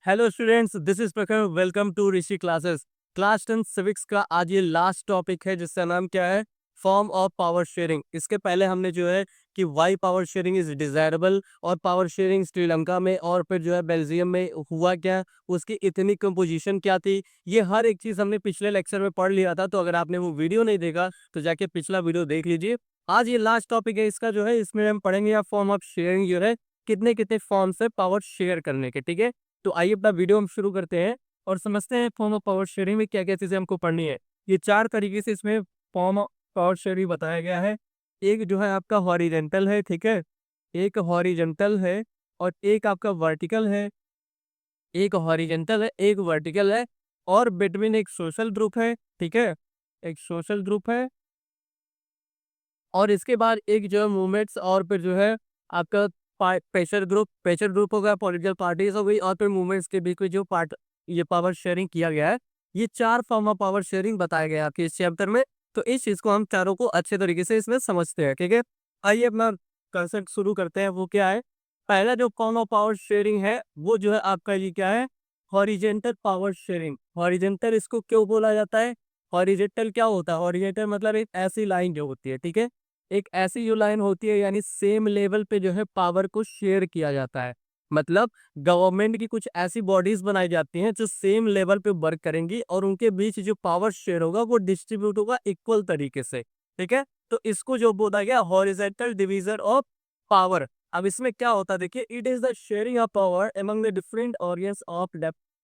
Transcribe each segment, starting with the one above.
Hello students, this is Prakhar. Welcome to Rishi classes. Class 10 civics का आज ये लास्ट टॉपिक है जिसका नाम क्या है? Form of power sharing. इसके पहले हमने जो है कि why power sharing is desirable और पावर शेयरिंग श्रीलंका में और फिर जो है बेल्जियम में हुआ क्या, उसकी इतनी कंपोजिशन क्या थी, ये हर एक चीज हमने पिछले लेक्चर में पढ़ लिया था। तो अगर आपने वो वीडियो नहीं देखा तो जाके पिछला वीडियो देख लीजिए। आज ये लास्ट टॉपिक है इसका जो है, इसमें हम पढ़ेंगे या फॉर्म ऑफ शेयरिंग जो है कितने कितने फॉर्म से पावर शेयर करने के। ठीक है, तो आइए अपना वीडियो हम शुरू करते हैं और समझते हैं फॉर्म ऑफ पावर शेयरिंग में क्या क्या चीजें हमको पढ़नी है। ये चार तरीके से इसमें फॉर्म ऑफ पावर शेयरिंग बताया गया है। एक जो है आपका हॉरिजेंटल है, ठीक है, एक हॉरिजेंटल है और एक आपका वर्टिकल है। एक हॉरिजेंटल है, एक वर्टिकल है और बिटवीन एक सोशल ग्रुप है, ठीक है, एक सोशल ग्रुप है। और इसके बाद एक जो है मूवमेंट्स और फिर जो है आपका प्रेशर ग्रुप हो गया, पॉलिटिकल पार्टीज हो गई और फिर मूवमेंट्स के बीच में जो पार्ट ये पावर शेयरिंग किया गया है। ये चार फॉर्म ऑफ पावर शेयरिंग बताया गया है आपके इस चैप्टर में। तो इस चीज को हम चारों को अच्छे तरीके से इसमें समझते हैं, ठीक है। आइए अपना कंसेप्ट शुरू करते हैं। वो क्या है? पहला जो फॉर्म ऑफ पावर शेयरिंग है वो जो है आपका ये क्या है? Horizontal power sharing. हॉरिजेंटल इसको क्यों बोला जाता है? हॉरिजेंटल क्या होता है? हॉरिजेंटल मतलब एक ऐसी लाइन जो होती है, ठीक है, एक ऐसी जो लाइन होती है यानी सेम लेवल पे जो है पावर को शेयर किया जाता है। मतलब गवर्नमेंट की कुछ ऐसी बॉडीज बनाई जाती हैं जो सेम लेवल पे वर्क करेंगी और उनके बीच जो पावर शेयर होगा वो डिस्ट्रीब्यूट होगा इक्वल तरीके से, ठीक है। तो इसको जो बोला गया हॉरिजेंटल डिवीजन ऑफ पावर। अब इसमें क्या होता है देखिए, it is the sharing of power among the different organs of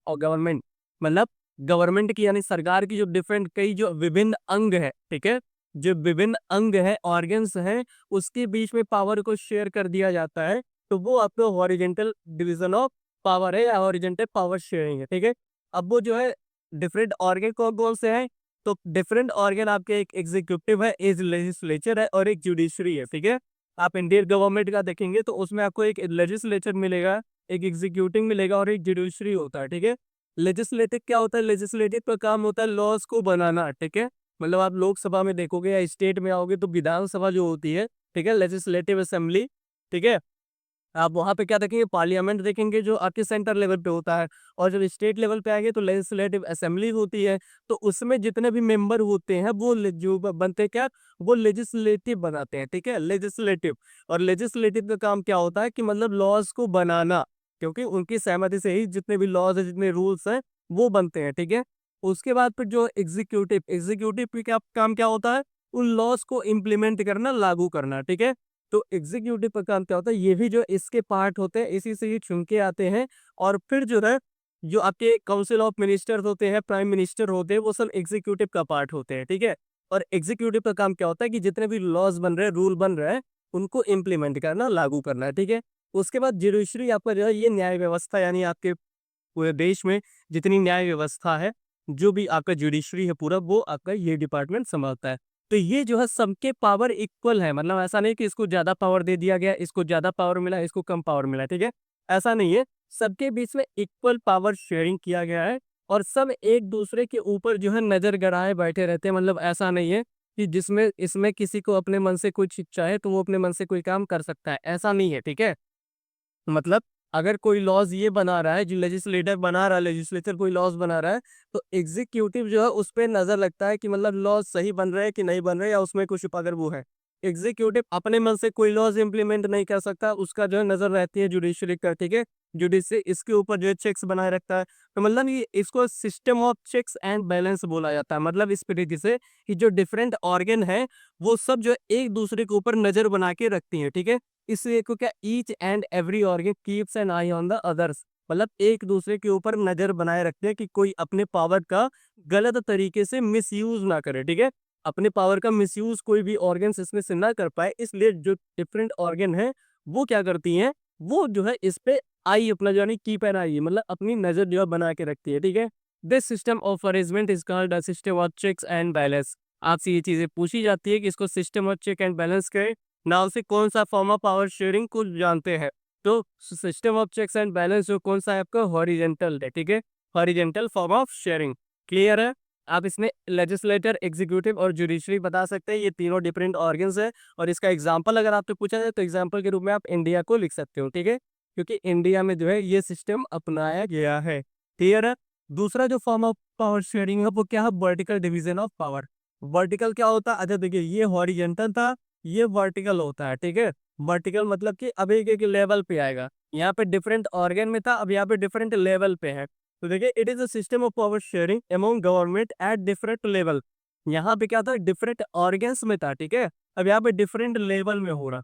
government. मतलब गवर्नमेंट की यानी सरकार की जो डिफरेंट कई जो विभिन्न अंग है, ठीक है, जो विभिन्न अंग है, ऑर्गन्स हैं, उसके बीच में पावर को शेयर कर दिया जाता है। तो वो आपका हॉरिजेंटल डिवीजन ऑफ पावर है या हॉरिजेंटल पावर शेयरिंग है, ठीक है। अब वो जो है डिफरेंट ऑर्गन कौन कौन से हैं? तो डिफरेंट ऑर्गन आपके एक एग्जीक्यूटिव है, एक लेजिस्लेचर है और एक जुडिशरी है, ठीक है। आप इंडियन गवर्नमेंट का देखेंगे तो उसमें आपको एक लेजिस्लेचर मिलेगा, एक एग्जीक्यूटिव मिलेगा और एक जुडिशरी होता है, ठीक है। लेजिस्लेटिव क्या होता है? लेजिस्लेटिव का काम होता है लॉज को बनाना, ठीक है। मतलब आप लोकसभा में देखोगे या स्टेट में आओगे तो विधानसभा जो होती है, ठीक है, लेजिस्लेटिव असेंबली, ठीक है, आप वहां पे क्या देखेंगे? पार्लियामेंट देखेंगे जो आपके सेंटर लेवल पे होता है। और जब स्टेट लेवल पे आएंगे तो लेजिस्लेटिव असेंबली होती है। तो उसमें जितने भी मेंबर होते हैं वो जो बनते हैं क्या? वो लेजिस्लेटिव बनाते हैं, ठीक है, लेजिस्लेटिव। और लेजिस्लेटिव का काम क्या होता है कि मतलब लॉज को बनाना, क्योंकि उनकी सहमति से ही जितने भी लॉज है, जितने रूल्स हैं, वो बनते हैं, ठीक है। उसके बाद फिर जो एग्जीक्यूटिव एग्जीक्यूटिव की क्या काम क्या होता है? उन लॉज को इम्प्लीमेंट करना, लागू करना, ठीक है। तो एग्जीक्यूटिव का काम क्या होता है? ये भी जो इसके पार्ट होते हैं, इसी से ये चुन के आते हैं। और फिर जो है जो आपके काउंसिल ऑफ मिनिस्टर्स होते हैं, प्राइम मिनिस्टर होते हैं, वो सब एग्जीक्यूटिव का पार्ट होते हैं, ठीक है। और एग्जीक्यूटिव का काम क्या होता है कि जितने भी लॉज बन रहे हैं, रूल बन रहे हैं, उनको इम्प्लीमेंट करना, लागू करना है, ठीक है। उसके बाद जुडिशरी आपका जो है ये न्याय व्यवस्था, यानी आपके पूरे देश में जितनी न्याय व्यवस्था है, जो भी आपका जुडिशरी है पूरा, वो आपका ये डिपार्टमेंट संभालता है। तो ये जो है सबके पावर इक्वल है। मतलब ऐसा नहीं कि इसको ज्यादा पावर दे दिया गया, इसको ज्यादा पावर मिला, इसको कम पावर मिला, ठीक है, ऐसा नहीं है। सबके बीच में इक्वल पावर शेयरिंग किया गया है और सब एक दूसरे के ऊपर जो है नजर गड़ाए बैठे रहते हैं। मतलब ऐसा नहीं है कि जिसमें इसमें किसी को अपने मन से कुछ इच्छा है तो वो अपने मन से कोई काम कर सकता है, ऐसा नहीं है, ठीक है। मतलब अगर कोई लॉज ये बना रहा है, जो लेजिस्लेटर बना रहा है, लेजिस्लेचर कोई लॉज बना रहा है, तो एग्जीक्यूटिव जो है उस पे नजर लगता है कि मतलब लॉज सही बन रहे हैं कि नहीं बन रहे या उसमें कुछ अगर वो है। एग्जीक्यूटिव अपने मन से कोई लॉज इंप्लीमेंट नहीं कर सकता, उसका जो है नजर रहती है जुडिशरी का, ठीक है। जुडिशरी इसके ऊपर जो है चेक्स बनाए रखता है। तो मतलब ये इसको system of checks and balance बोला जाता है। मतलब इस तरीके से कि जो डिफरेंट ऑर्गन है वो सब जो है एक दूसरे के ऊपर नजर बना के रखती है, ठीक है। इसलिए को क्या, each and every organ keeps an eye on the others. मतलब एक दूसरे के ऊपर नजर बनाए रखते हैं कि कोई अपने पावर का गलत तरीके से मिसयूज ना करे, ठीक है। अपने पावर का मिसयूज कोई भी ऑर्गन इसमें से ना कर पाए, इसलिए जो डिफरेंट ऑर्गन है वो क्या करती हैं, वो जो है इस पे आई अपना जो है कीप एन आई, मतलब अपनी नजर जो है बना के रखती है, ठीक है। This system of arrangement is called a system of checks and balance. आपसे ये चीजें पूछी जाती है कि इसको system of check and balance करें, नाम से कौन सा फॉर्म ऑफ पावर शेयरिंग को जानते हैं? तो system of checks and balance जो कौन सा है आपका? हॉरिजेंटल है, ठीक है, horizontal form of sharing. Clear है? आप इसमें लेजिस्लेटर, एग्जीक्यूटिव और जुडिशरी बता सकते हैं, ये तीनों डिफरेंट ऑर्गन्स है। और इसका एग्जांपल अगर आपसे पूछा जाए तो एग्जांपल के रूप में आप इंडिया को लिख सकते हो, ठीक है। क्योंकि इंडिया में जो है ये सिस्टम अपनाया गया है। क्लियर है? दूसरा जो फॉर्म ऑफ पावर शेयरिंग है वो क्या है? Vertical division of power. Vertical क्या होता है? अच्छा देखिए, ये हॉरिजॉन्टल था, ये वर्टिकल होता है, ठीक है। वर्टिकल मतलब कि अब एक एक लेवल पे आएगा। यहाँ पे डिफरेंट ऑर्गन में था, अब यहाँ पे डिफरेंट लेवल पे है। तो देखिए, it is a system of power sharing among government at different level. यहाँ पे क्या था? डिफरेंट ऑर्गन्स में था, ठीक है। अब यहाँ पे डिफरेंट लेवल में हो रहा,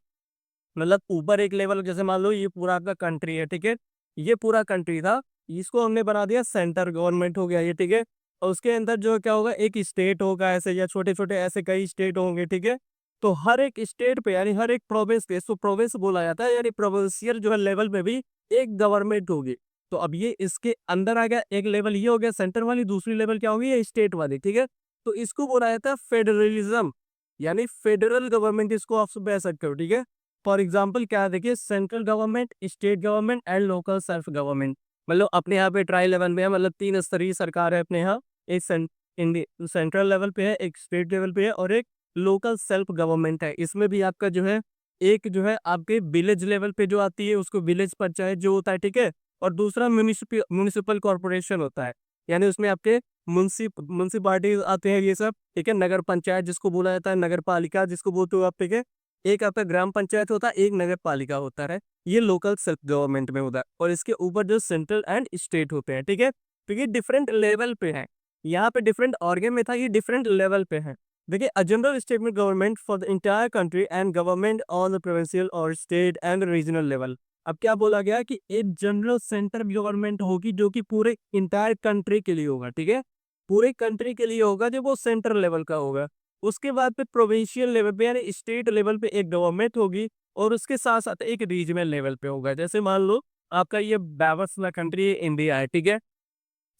मतलब ऊपर एक लेवल, जैसे मान लो ये पूरा आपका कंट्री है, ठीक है। ये पूरा कंट्री था, इसको हमने बना दिया सेंटर गवर्नमेंट हो गया ये, ठीक है। और उसके अंदर जो क्या होगा, एक स्टेट होगा ऐसे, या छोटे छोटे ऐसे कई स्टेट होंगे, ठीक है। तो हर एक स्टेट पे यानी हर एक प्रोविंस पे, इसको प्रोविंस बोला जाता है, यानी प्रोविंशियल जो है लेवल पे भी एक गवर्नमेंट होगी। तो अब ये इसके अंदर आ गया, एक लेवल ये हो गया सेंटर वाली, दूसरी लेवल क्या होगी? ये स्टेट वाली, ठीक है। तो इसको बोला जाता है फेडरलिज्म, यानी फेडरल गवर्नमेंट, इसको आप कह सकते हो, ठीक है। फॉर एग्जाम्पल क्या है, देखिए, central government, state government and local self government. मतलब अपने यहाँ पे ट्राई लेवल में है, मतलब 3 स्तरीय सरकार है अपने यहाँ। एक सेंट्रल लेवल पे है, एक स्टेट लेवल पे है, और एक लोकल सेल्फ गवर्नमेंट है। इसमें भी आपका जो है, एक जो है आपके विलेज लेवल पे जो आती है उसको विलेज पंचायत जो होता है, ठीक है। और दूसरा म्यूनिसिपल कॉर्पोरेशन होता है, यानी उसमें आपके म्यूनसिपालिटी आते हैं ये सब, ठीक है। नगर पंचायत जिसको बोला जाता है, नगर पालिका जिसको बोलते हो आप, ठीक है। एक आपका ग्राम पंचायत होता है, एक नगर पालिका होता है। ये लोकल सेल्फ गवर्नमेंट में होता है, और इसके ऊपर जो सेंट्रल एंड स्टेट होते हैं, ठीक है। तो ये डिफरेंट लेवल पे है, यहाँ पे डिफरेंट ऑर्गन में था, ये डिफरेंट लेवल पे है। देखिए, a general statement government for the entire country and government on the provincial और स्टेट एंड रीजनल लेवल। अब क्या बोला गया कि एक जनरल सेंटर गवर्नमेंट होगी जो कि पूरे इंटायर कंट्री के लिए होगा, ठीक है। पूरे कंट्री के लिए होगा, जो वो सेंट्रल लेवल का होगा। उसके बाद पे प्रोविंशियल लेवल पे यानी स्टेट लेवल पे एक गवर्नमेंट होगी, और उसके साथ साथ एक रीजनल लेवल पे होगा। जैसे मान लो आपका ये बावसला कंट्री है, इंडिया है, ठीक है।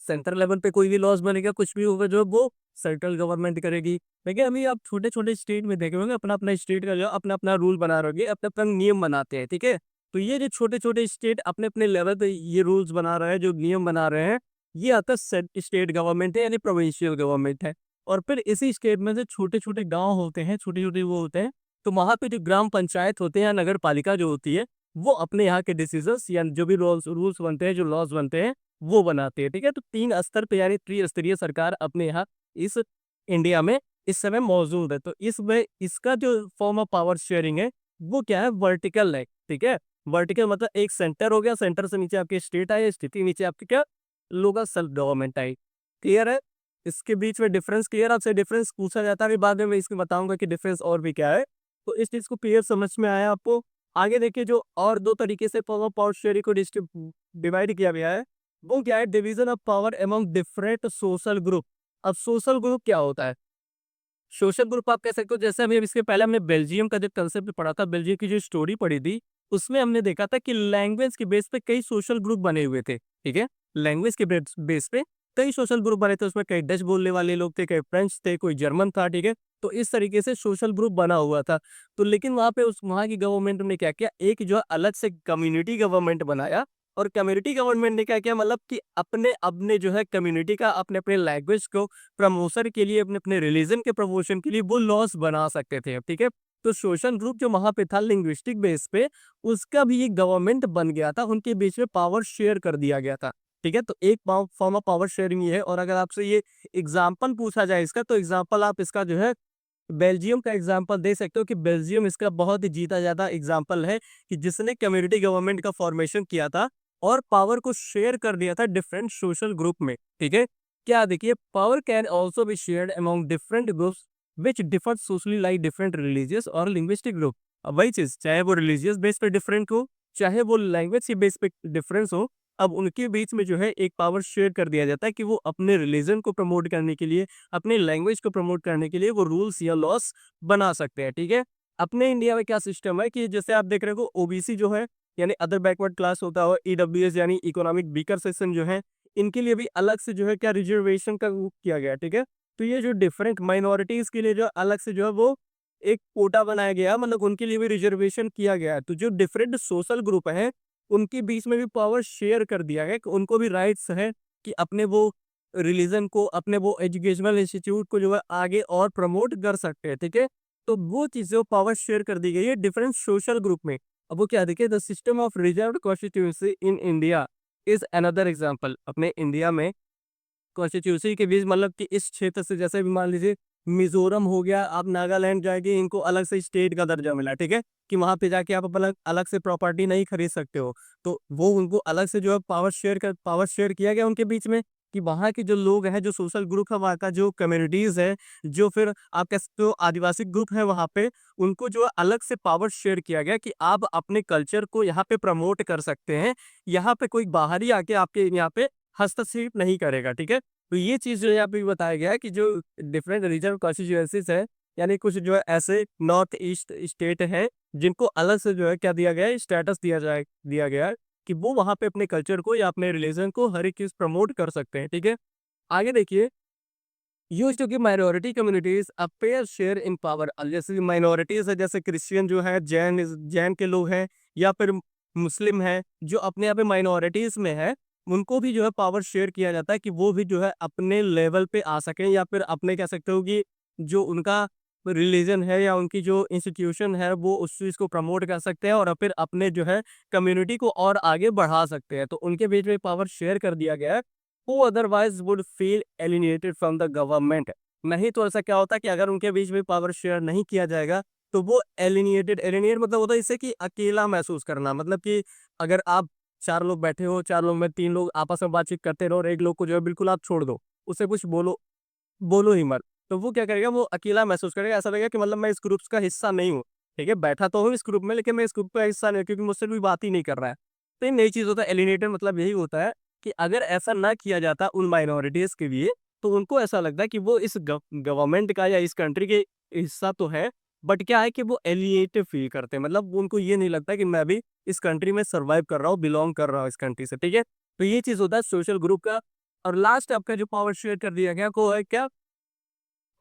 सेंट्रल लेवल पे कोई भी लॉस बनेगा, कुछ भी होगा, जो वो सेंट्रल गवर्नमेंट करेगी। देखिए, अभी आप छोटे छोटे स्टेट में देखे होंगे, अपना अपना स्टेट का जो अपना अपना रूल बना रहे, अपना अपना नियम बनाते हैं, ठीक है। तो ये जो छोटे छोटे स्टेट अपने अपने लेवल पे ये रूल्स बना रहे हैं, जो नियम बना रहे हैं, ये आता स्टेट गवर्नमेंट है, यानी प्रोविंशियल गवर्नमेंट है। और फिर इसी स्टेट में से छोटे छोटे गाँव होते हैं, छोटे छोटे वो होते हैं। तो वहां पे जो ग्राम पंचायत होते हैं या नगर पालिका जो होती है, वो अपने यहाँ के डिसीजंस या जो भी रूल्स रूल्स बनते हैं, जो लॉज बनते हैं, वो बनाते हैं, ठीक है। तो 3 स्तर पे यानी त्रिस्तरीय सरकार अपने यहाँ इस इंडिया में इस समय मौजूद है। तो इसमें इसका जो फॉर्म ऑफ पावर शेयरिंग है वो क्या है? वर्टिकल है, ठीक है। वर्टिकल मतलब एक सेंटर हो गया, सेंटर से नीचे आपके स्टेट आए, स्टेट के नीचे आपके क्या? लोकल सेल्फ गवर्नमेंट आई। क्लियर है? इसके बीच में डिफरेंस क्लियर? आपसे डिफरेंस पूछा जाता है, अभी बाद में मैं इसमें बताऊंगा कि डिफरेंस और भी क्या है। तो इस चीज को क्लियर समझ में आया आपको? आगे देखिए, जो और 2 तरीके से फॉर्म ऑफ पावर शेयरिंग को डिवाइड किया गया है, वो क्या है? Division of power among different social group. अब सोशल ग्रुप क्या होता है? सोशल ग्रुप आप कह सकते हो, जैसे अभी इसके पहले हमने बेल्जियम का जो कंसेप्ट पढ़ा था, बेल्जियम की जो स्टोरी पढ़ी थी, उसमें हमने देखा था कि लैंग्वेज के बेस पे कई सोशल ग्रुप बने हुए थे, ठीक है। लैंग्वेज के बेस पे कई सोशल ग्रुप बने थे, उसमें कई डच बोलने वाले लोग थे, कई फ्रेंच थे, कोई जर्मन था, ठीक है। तो इस तरीके से सोशल ग्रुप बना हुआ था। तो लेकिन वहां पे उस वहां की गवर्नमेंट ने क्या किया? एक जो है अलग से कम्युनिटी गवर्नमेंट बनाया। और कम्युनिटी गवर्नमेंट ने क्या किया? मतलब कि अपने अपने जो है कम्युनिटी का, अपने अपने लैंग्वेज को प्रमोशन के लिए, अपने अपने रिलीजन के प्रमोशन के लिए वो लॉस बना सकते थे, ठीक है। तो सोशल ग्रुप जो वहां पे था लिंग्विस्टिक बेस पे, उसका भी एक गवर्नमेंट बन गया था, उनके बीच में पावर शेयर कर दिया गया था, ठीक है। तो एक फॉर्म ऑफ पावर शेयरिंग ये है। और अगर आपसे ये एग्जाम्पल पूछा जाए इसका, तो एग्जाम्पल आप इसका जो है बेल्जियम का एग्जाम्पल दे सकते हो, कि बेल्जियम इसका बहुत ही जीता जाता एग्जाम्पल है, कि जिसने कम्युनिटी गवर्नमेंट का फॉर्मेशन किया था और पावर को शेयर कर दिया था डिफरेंट सोशल ग्रुप में, ठीक है। क्या देखिए, power can also be shared among different groups which differ socially, like different religious और लिंग्विस्टिक ग्रुप। अब वही चीज, चाहे वो रिलीजियस बेस पे डिफरेंट हो, चाहे वो लैंग्वेज के बेस पे डिफरेंस हो, अब उनके बीच में जो है एक पावर शेयर कर दिया जाता है, कि वो अपने रिलीजन को प्रमोट करने के लिए, अपने लैंग्वेज को प्रमोट करने के लिए वो रूल्स या लॉस बना सकते हैं, ठीक है। अपने इंडिया में क्या सिस्टम है कि जैसे आप देख रहे हो, ओबीसी जो है, यानी अदर बैकवर्ड क्लास होता है, ईडब्ल्यूएस यानी इकोनॉमिक वीकर सेक्शन जो है, इनके लिए भी अलग से जो है क्या रिजर्वेशन का वो किया गया है, ठीक है। तो ये जो डिफरेंट माइनॉरिटीज के लिए जो अलग से जो है वो एक कोटा बनाया गया है, मतलब उनके लिए भी रिजर्वेशन किया गया है। तो जो डिफरेंट सोशल ग्रुप है, उनके बीच में भी पावर शेयर कर दिया गया, कि उनको भी राइट्स है कि अपने वो रिलीजन को, अपने वो एजुकेशनल इंस्टीट्यूट को जो है आगे और प्रमोट कर सकते हैं, ठीक है। तो वो चीजें पावर शेयर कर दी गई है डिफरेंट सोशल ग्रुप में। अब वो क्या देखिए, the system of reserved constituency in India is another example. अपने इंडिया में कॉन्स्टिट्यूंसी के बीच मतलब कि इस क्षेत्र से जैसे भी मान लीजिए मिजोरम हो गया, आप नागालैंड जाएंगे, इनको अलग से स्टेट का दर्जा मिला, ठीक है, कि वहां पे जाके आप अलग अलग से प्रॉपर्टी नहीं खरीद सकते हो। तो वो उनको अलग से जो है पावर शेयर किया गया उनके बीच में, कि वहाँ के जो लोग हैं, जो सोशल ग्रुप है, वहाँ का जो कम्युनिटीज है, जो फिर आप कह सकते हो आदिवासी ग्रुप है वहाँ पे, उनको जो है अलग से पावर शेयर किया गया कि आप अपने कल्चर को यहाँ पे प्रमोट कर सकते हैं। यहाँ पे कोई बाहरी आके आपके यहाँ पे हस्तक्षेप नहीं करेगा, ठीक है। तो ये चीज़ जो है यहाँ पे भी बताया गया है कि जो डिफरेंट रीजनल कॉन्स्टिट्यूएंसीज है, यानी कुछ जो है ऐसे नॉर्थ ईस्ट स्टेट है, जिनको अलग से जो है क्या दिया गया है, स्टेटस दिया गया है कि वो वहाँ पे अपने कल्चर को या अपने रिलीजन को हर एक चीज़ प्रमोट कर सकते हैं, ठीक है। आगे देखिए, used to give minority communities a fair share in power. अब जैसे माइनॉरिटीज है, जैसे क्रिश्चियन जो है, जैन के लोग हैं, या फिर मुस्लिम है, जो अपने यहाँ पे माइनॉरिटीज में है, उनको भी जो है पावर शेयर किया जाता है कि वो भी जो है अपने लेवल पे आ सकें, या फिर अपने कह सकते हो कि जो उनका रिलीजन है या उनकी जो इंस्टीट्यूशन है, वो उस चीज़ को प्रमोट कर सकते हैं और फिर अपने जो है कम्युनिटी को और आगे बढ़ा सकते हैं। तो उनके बीच में पावर शेयर कर दिया गया है, who otherwise would feel alienated from the government। नहीं तो ऐसा क्या होता है कि अगर उनके बीच में पावर शेयर नहीं किया जाएगा, तो वो एलिनिएट मतलब होता है इससे कि अकेला महसूस करना। मतलब कि अगर आप 4 लोग बैठे हो, 4 लोग में 3 लोग आपस में बातचीत करते रहो और एक लोग को जो है बिल्कुल आप छोड़ दो, उसे कुछ बोलो बोलो ही मत। तो वो क्या करेगा, वो अकेला महसूस करेगा, ऐसा लगेगा कि मतलब मैं इस ग्रुप्स का हिस्सा नहीं हूँ। ठीक है, बैठा तो हूँ इस ग्रुप में, लेकिन मैं इस ग्रुप का हिस्सा नहीं हूँ, क्योंकि मुझसे कोई बात ही नहीं कर रहा है। तो ये नई चीज़ होता है, एलिनेटेड मतलब यही होता है कि अगर ऐसा ना किया जाता उन माइनॉरिटीज़ के लिए, तो उनको ऐसा लगता है कि वो इस गवर्नमेंट का या इस कंट्री के हिस्सा तो है, बट क्या है कि वो एलिनेटेड फील करते हैं। मतलब उनको ये नहीं लगता कि मैं भी इस कंट्री में सर्वाइव कर रहा हूँ, बिलोंग कर रहा हूँ इस कंट्री से, ठीक है? तो ये चीज़ होता है सोशल ग्रुप का। और लास्ट आपका जो पावर शेयर कर दिया गया वो है क्या,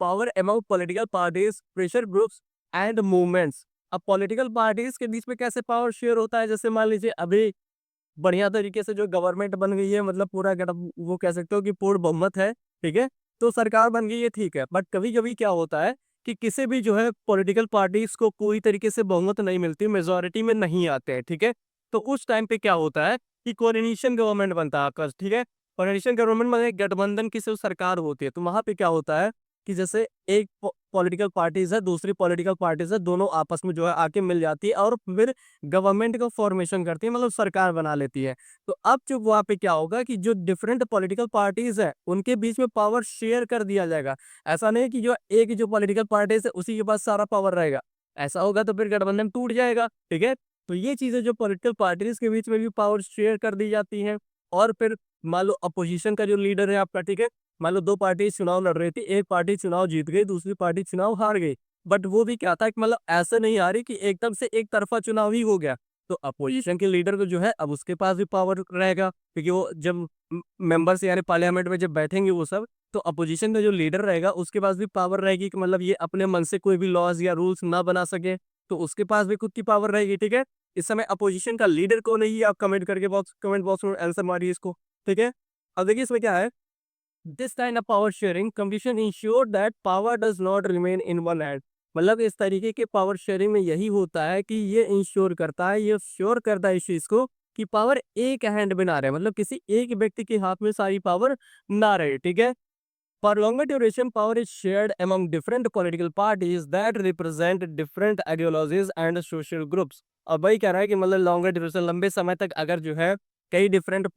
power among political parties, pressure groups and movements. अब पॉलिटिकल पार्टीज के बीच में कैसे पावर शेयर होता है, जैसे मान लीजिए अभी बढ़िया तरीके से जो गवर्नमेंट बन गई है, मतलब पूरा वो कह सकते हो कि पूर्ण बहुमत है, ठीक है, तो सरकार बन गई है, ठीक है, बट कभी कभी क्या होता है कि किसी भी जो है पॉलिटिकल पार्टीज को कोई तरीके से बहुमत नहीं मिलती, मेजोरिटी में नहीं आते हैं, ठीक है। तो उस टाइम पे क्या होता है कि कोलिशन गवर्नमेंट बनता है आपका, ठीक है। कोलिशन गवर्नमेंट में गठबंधन की जो सरकार होती है, तो वहां पे क्या होता है कि जैसे एक पॉलिटिकल पार्टीज है, दूसरी पॉलिटिकल पार्टीज है, दोनों आपस में जो है आके मिल जाती है और फिर गवर्नमेंट का फॉर्मेशन करती है, मतलब सरकार बना लेती है। तो अब जो वहाँ पे क्या होगा कि जो डिफरेंट पॉलिटिकल पार्टीज है, उनके बीच में पावर शेयर कर दिया जाएगा। ऐसा नहीं कि जो एक जो पॉलिटिकल पार्टीज है उसी के पास सारा पावर रहेगा। ऐसा होगा तो फिर गठबंधन टूट जाएगा, ठीक है। तो ये चीजें जो पॉलिटिकल पार्टीज के बीच में भी पावर शेयर कर दी जाती हैं। और फिर मान लो अपोजिशन का जो लीडर है आपका, ठीक है, मान लो 2 पार्टी चुनाव लड़ रही थी, एक पार्टी चुनाव जीत गई, दूसरी पार्टी चुनाव हार गई। बट वो भी क्या था कि मतलब ऐसे नहीं आ रही कि एकदम से एक तरफा चुनाव ही हो गया। तो अपोजिशन के लीडर को जो है अब उसके पास भी पावर रहेगा, क्योंकि वो जब मेंबर्स यानी पार्लियामेंट में जब बैठेंगे वो सब, तो अपोजिशन का जो लीडर रहेगा उसके पास भी पावर रहेगी कि मतलब ये अपने मन से कोई भी लॉज या रूल्स ना बना सके, तो उसके पास भी खुद की पावर रहेगी, ठीक है। इस समय अपोजिशन का लीडर कौन है ये आप कमेंट बॉक्स में आंसर मारिए इसको, ठीक है। अब देखिए इसमें क्या है, this kind of power sharing condition ensure that power does not remain in one hand. मतलब इस तरीके के पावर शेयरिंग में यही होता है कि ये इंश्योर करता है, ये श्योर करता है इस चीज को कि पावर एक हैंड में ना रहे, मतलब किसी एक व्यक्ति के हाथ में सारी पावर ना रहे, ठीक है। For longer duration, power is shared among different political parties that represent different ideologies and social groups। अब वही कह रहा है कि मतलब लॉन्गर ड्यूरेशन, लंबे समय तक अगर जो है कई डिफरेंट,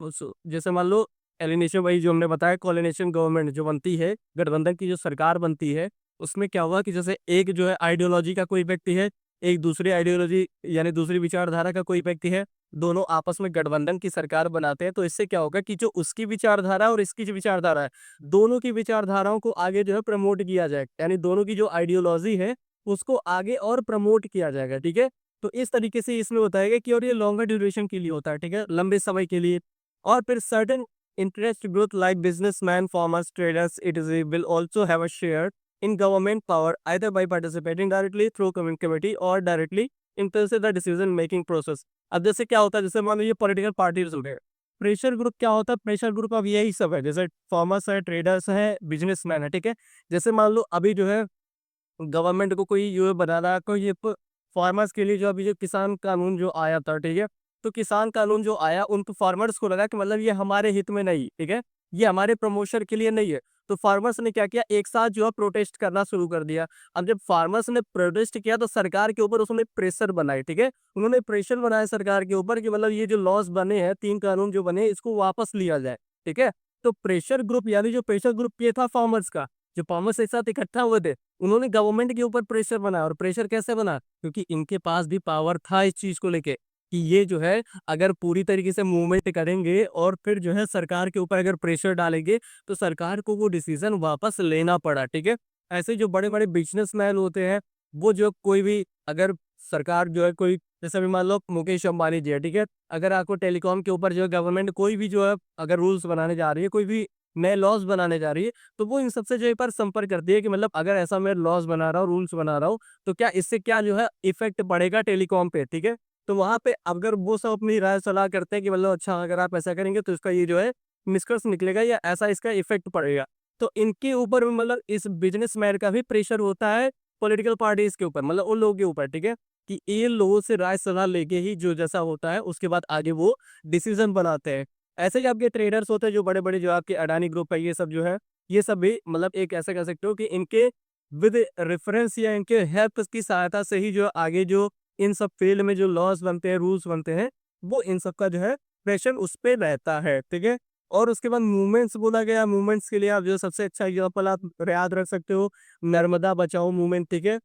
जैसे मान लो एलिनेशन, वही जो हमने बताया कोलिनेशन गवर्नमेंट जो बनती है, गठबंधन की जो सरकार बनती है, उसमें क्या हुआ कि जैसे एक जो है आइडियोलॉजी का कोई व्यक्ति है, एक दूसरी आइडियोलॉजी यानी दूसरी विचारधारा का कोई व्यक्ति है, दोनों आपस में गठबंधन की सरकार बनाते हैं। तो इससे क्या होगा कि जो उसकी विचारधारा और इसकी जो विचारधारा है, दोनों की विचारधाराओं को आगे जो है प्रमोट किया जाए, यानी दोनों की जो आइडियोलॉजी है उसको आगे और प्रमोट किया जाएगा, ठीक है। तो इस तरीके से इसमें बताया गया कि और ये लॉन्गर ड्यूरेशन के लिए होता है, ठीक है, लंबे समय के लिए। और फिर certain interest group like businessman, farmers, traders, it is will also have a share in government power either by participating directly through committee और directly influence the decision making process. अब जैसे क्या होता है, जैसे मान लीजिए पॉलिटिकल पार्टीज हो गए, प्रेशर ग्रुप क्या होता है, प्रेशर ग्रुप अब यही सब है, जैसे फार्मर्स है, ट्रेडर्स है, बिजनेसमैन है, ठीक है। जैसे मान लो अभी जो है गवर्नमेंट को कोई ये बना रहा है, कोई ये फार्मर्स के लिए जो अभी जो किसान कानून जो आया था, ठीक है? तो किसान कानून जो आया उन फार्मर्स को लगा कि मतलब ये हमारे हित में नहीं, ठीक है? ये हमारे प्रमोशन के लिए नहीं है। तो फार्मर्स ने क्या किया, एक साथ जो है प्रोटेस्ट करना शुरू कर दिया। अब जब फार्मर्स ने प्रोटेस्ट किया तो सरकार के ऊपर उसने प्रेशर बनाए, ठीक है? उन्होंने प्रेशर बनाया सरकार के ऊपर कि मतलब ये जो लॉज बने हैं, 3 कानून जो बने इसको वापस लिया जाए, ठीक है? तो प्रेशर ग्रुप यानी जो प्रेशर ग्रुप ये था फार्मर्स का, जो फार्मर्स एक साथ इकट्ठा हुए थे, उन्होंने गवर्नमेंट के ऊपर प्रेशर बनाया। और प्रेशर कैसे बना? क्योंकि इनके पास भी पावर था इस चीज़ को लेके कि ये जो है अगर पूरी तरीके से मूवमेंट करेंगे और फिर जो है सरकार के ऊपर अगर प्रेशर डालेंगे, तो सरकार को वो डिसीजन वापस लेना पड़ा, ठीक है? ऐसे जो बड़े-बड़े बिज़नेसमैन होते हैं, वो जो कोई भी अगर सरकार जो है कोई जैसे अभी मान लो मुकेश अंबानी जी है, ठीक है? अगर आपको टेलीकॉम के ऊपर जो है गवर्नमेंट कोई भी जो है अगर रूल्स बनाने जा रही है, कोई भी नए लॉज़ बनाने जा रही है, तो वो इन सबसे जो है पर संपर्क करती है कि मतलब अगर ऐसा मैं लॉज़ बना रहा हूँ, रूल्स बना रहा हूँ, तो क्या इससे क्या जो है इफ़ेक्ट पड़ेगा टेलीकॉम पे, ठीक है? तो वहाँ पे अगर वो सब अपनी राय सलाह करते हैं कि मतलब अच्छा अगर आप ऐसा करेंगे तो इसका ये जो है निष्कर्ष निकलेगा या ऐसा इसका इफ़ेक्ट पड़ेगा। तो इनके ऊपर भी मतलब इस बिज़नेसमैन का भी प्रेशर होता है पॉलिटिकल पार्टीज़ के ऊपर, मतलब उन लोगों के ऊपर, ठीक है? कि इन लोगों से राय सलाह लेके ही जो जैसा होता है उसके बाद आगे वो डिसीज़न बनाते हैं। ऐसे ही आपके ट्रेडर्स होते हैं जो बड़े-बड़े जो आपके अडानी ग्रुप है ये सब जो है, ये सब भी मतलब एक ऐसा कह सकते हो कि इनके विद रेफरेंस या इनके हेल्प की सहायता से ही जो आगे जो इन सब फील्ड में जो लॉज़ बनते हैं, रूल्स बनते हैं, वो इन सब का जो है प्रेशर उस पे रहता है, ठीक है? और उसके बाद मूवमेंट्स बोला गया, मूवमेंट्स के लिए आप जो सबसे अच्छा एग्ज़ाम्पल आप याद रख सकते हो, नर्मदा बचाओ मूवमेंट, ठीक है?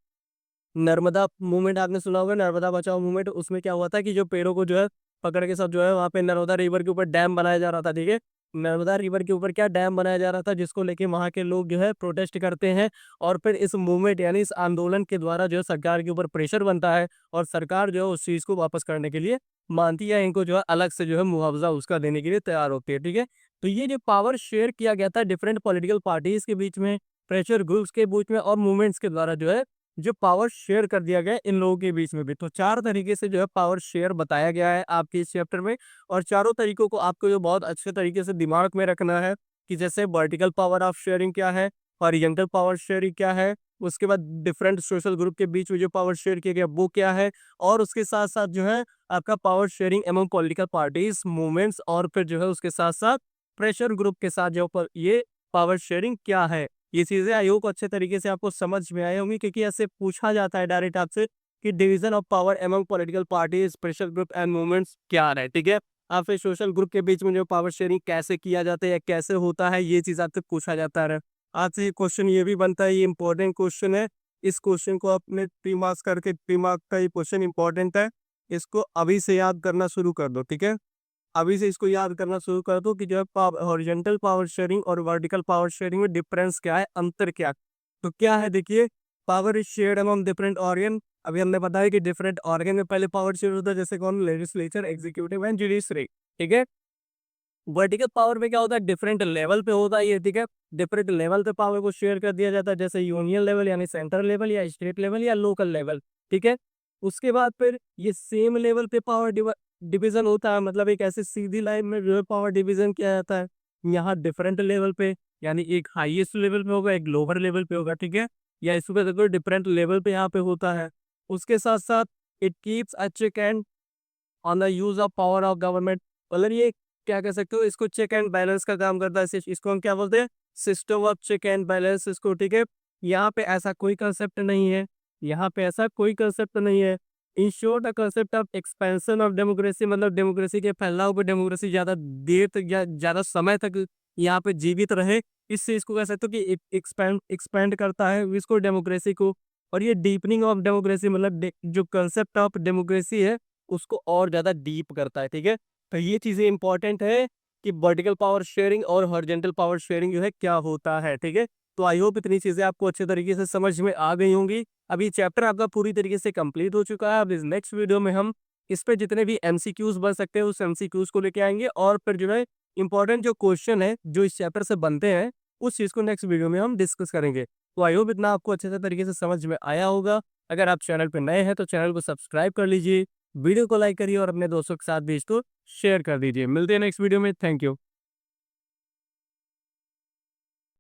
नर्मदा मूवमेंट आपने सुना होगा, नर्मदा बचाओ मूवमेंट उसमें क्या हुआ था कि जो पेड़ों को जो है पकड़ के सब जो है वहाँ पे नर्मदा रिवर के ऊपर डैम बनाया जा रहा था, ठीक है? नर्मदा रिवर के ऊपर क्या डैम बनाया जा रहा था जिसको लेके वहाँ के लोग जो है प्रोटेस्ट करते हैं और फिर इस मूवमेंट यानी इस आंदोलन के द्वारा जो है सरकार के ऊपर प्रेशर बनता है और सरकार जो है उस चीज़ को वापस करने के लिए मानती है, इनको जो है अलग से जो है मुआवज़ा उसका देने के लिए तैयार होती है, ठीक है? तो ये जो पावर शेयर किया गया था डिफरेंट पॉलिटिकल पार्टीज़ के बीच में, प्रेशर ग्रुप्स के बीच में और मूवमेंट्स के द्वारा जो है जो पावर शेयर कर दिया गया है इन लोगों के बीच में भी। तो 4 तरीके से जो है पावर शेयर बताया गया है आपके इस चैप्टर में और चारों तरीकों को आपको जो बहुत अच्छे तरीके से दिमाग में रखना है कि जैसे वर्टिकल पावर ऑफ शेयरिंग क्या है, हॉरिजॉन्टल पावर शेयरिंग क्या है, उसके बाद डिफरेंट सोशल ग्रुप के बीच में जो पावर शेयर किया गया वो क्या है और उसके साथ-साथ जो है आपका power sharing among political parties, movements और फिर जो है उसके साथ-साथ प्रेशर ग्रुप के साथ जो पर ये पावर शेयरिंग क्या है। ये चीज़ें आई होप अच्छे तरीके से आपको समझ में आई होंगी क्योंकि ऐसे पूछा जाता है डायरेक्ट आपसे कि division of power among political parties pressure group and movements क्या है, ठीक है? आप फिर सोशल ग्रुप के बीच में जो पावर शेयरिंग कैसे किया जाता है या कैसे होता है ये चीज़ आपसे पूछा जाता है। आपसे ये क्वेश्चन ये भी बनता है, ये इंपॉर्टेंट क्वेश्चन है। इस क्वेश्चन को अपने 3 मार्क्स करके 3 मार्क्स का ये क्वेश्चन इंपॉर्टेंट है। इसको अभी से याद करना शुरू कर दो, ठीक है? अभी से इसको याद करना शुरू कर दो कि जो है हॉरिजॉन्टल पावर शेयरिंग और वर्टिकल पावर शेयरिंग में डिफरेंस क्या है, अंतर क्या है? तो क्या है देखिए, power is shared among different organ. अभी हमने बताया कि डिफरेंट ऑर्गन में पहले पावर शेयर होता है जैसे कौन लेजिस्लेचर, एग्जीक्यूटिव एंड जुडिशरी, ठीक है? वर्टिकल पावर में क्या होता है डिफरेंट लेवल पे होता है ये, ठीक है? डिफरेंट लेवल पे पावर को शेयर कर दिया जाता है जैसे यूनियन लेवल यानी सेंट्रल लेवल या स्टेट लेवल या लोकल लेवल, ठीक है? उसके बाद फिर ये सेम लेवल पे पावर डिवीजन होता है, मतलब एक ऐसे सीधी लाइन में जो है पावर डिवीजन किया जाता है। यहाँ डिफरेंट लेवल पे यानी एक हाईएस्ट लेवल पे होगा, एक लोअर लेवल पे होगा, ठीक है? या इसको देखो डिफरेंट लेवल पे यहाँ पे होता है। उसके साथ साथ it keeps a check and on the use of power of government, मतलब ये क्या कह सकते हो इसको चेक एंड बैलेंस का काम करता है। इसको हम क्या बोलते हैं, system of check and balance इसको, ठीक है? यहाँ पे ऐसा कोई कंसेप्ट नहीं है, यहाँ पे ऐसा कोई कंसेप्ट नहीं है। In short a concept of expansion of democracy, मतलब डेमोक्रेसी के फैलाव पे डेमोक्रेसी ज्यादा देर तक या ज्यादा समय तक यहाँ पे जीवित रहे, इस चीज को कह सकते हो कि एक्सपेंड एक्सपेंड करता है इसको डेमोक्रेसी को। और ये डीपनिंग ऑफ डेमोक्रेसी मतलब जो कंसेप्ट ऑफ डेमोक्रेसी है उसको और ज़्यादा डीप करता है, ठीक है? तो ये चीज़ें इंपॉर्टेंट है कि वर्टिकल पावर शेयरिंग और हॉरिजॉन्टल पावर शेयरिंग जो है क्या होता है, ठीक है? तो आई होप इतनी चीज़ें आपको अच्छे तरीके से समझ में आ गई होंगी। अब ये चैप्टर आपका पूरी तरीके से कंप्लीट हो चुका है। अब इस नेक्स्ट वीडियो में हम इस पे जितने भी एमसीक्यूज़ बन सकते हैं उस एमसीक्यूज़ को लेके आएँगे और फिर जो है इंपॉर्टेंट जो क्वेश्चन है जो इस चैप्टर से बनते हैं, उस चीज़ को नेक्स्ट वीडियो में हम डिस्कस करेंगे। तो आई होप इतना आपको अच्छे से तरीके से समझ में आया होगा। अगर आप चैनल पे नए हैं तो चैनल को सब्सक्राइब कर लीजिए, वीडियो को लाइक करिए और अपने दोस्तों के साथ भी इसको शेयर कर दीजिए। मिलते हैं नेक्स्ट वीडियो में। Thank you.